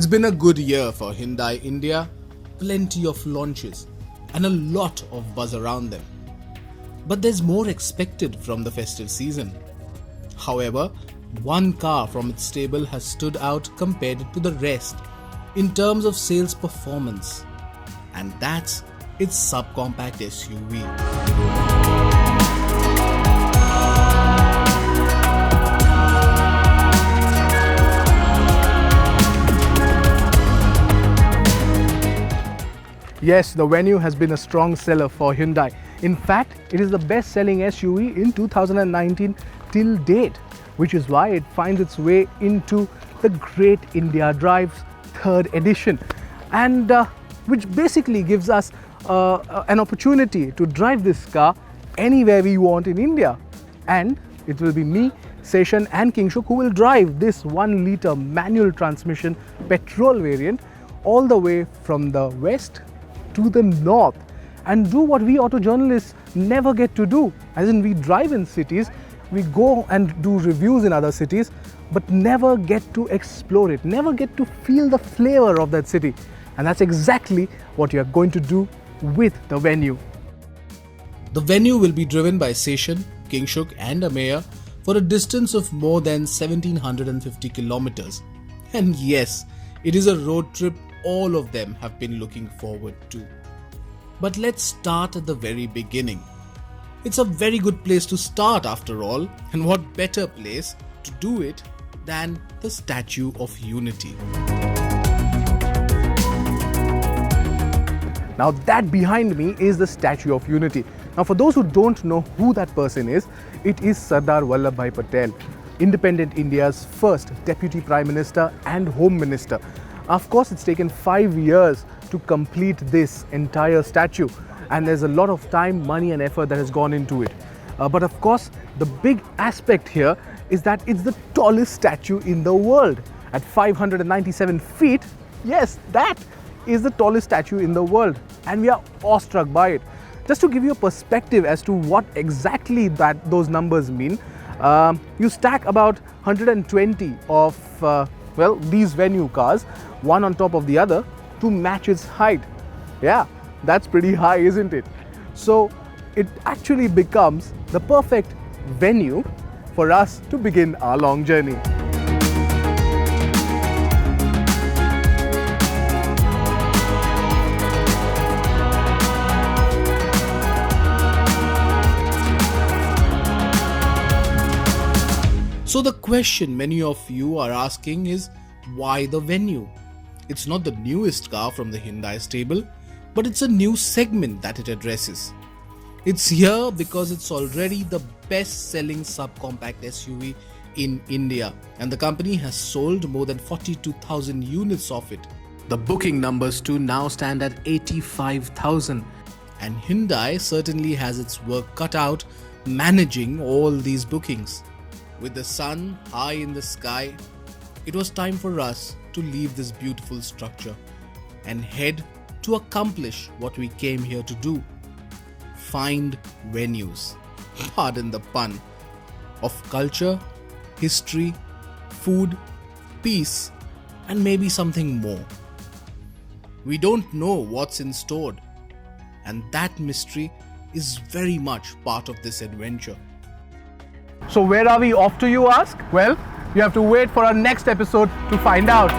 It's been a good year for Hyundai India, plenty of launches and a lot of buzz around them. But there's more expected from the festive season. However, one car from its stable has stood out compared to the rest in terms of sales performance, and that's its subcompact SUV. Yes, the Venue has been a strong seller for Hyundai. In fact, it is the best-selling SUV in 2019 till date, which is why it finds its way into the Great India Drive's 3rd edition, and which basically gives us an opportunity to drive this car anywhere we want in India. And it will be me, Seshan and Kingshuk who will drive this 1-litre manual transmission petrol variant all the way from the west to the north and do what we auto journalists never get to do. As in, we drive in cities, we go and do reviews in other cities, but never get to explore it, never get to feel the flavor of that city. And that's exactly what you are going to do with the Venue. The Venue will be driven by Seshan, Kingshuk and Ameya for a distance of more than 1750 kilometers. And yes, it is a road trip all of them have been looking forward to. But let's start at the very beginning. It's a very good place to start after all, and what better place to do it than the Statue of Unity. Now that behind me is the Statue of Unity. Now for those who don't know who that person is, it is Sardar Vallabhbhai Patel, independent India's first Deputy Prime Minister and Home Minister. Of course, it's taken 5 years to complete this entire statue, and there's a lot of time, money and effort that has gone into it. But of course, the big aspect here is that it's the tallest statue in the world at 597 feet. Yes, that is the tallest statue in the world, and we are awestruck by it. Just to give you a perspective as to what exactly those numbers mean, you stack about 120 of these Venue cars, one on top of the other, to match its height. Yeah, that's pretty high, isn't it? So it actually becomes the perfect venue for us to begin our long journey. So the question many of you are asking is, why the Venue? It's not the newest car from the Hyundai stable, but it's a new segment that it addresses. It's here because it's already the best-selling subcompact SUV in India, and the company has sold more than 42,000 units of it. The booking numbers too now stand at 85,000, and Hyundai certainly has its work cut out managing all these bookings. With the sun high in the sky, it was time for us to leave this beautiful structure and head to accomplish what we came here to do: find venues, pardon the pun, of culture, history, food, peace, and maybe something more. We don't know what's in store, and that mystery is very much part of this adventure. So where are we off to, you ask? Well, you have to wait for our next episode to find out.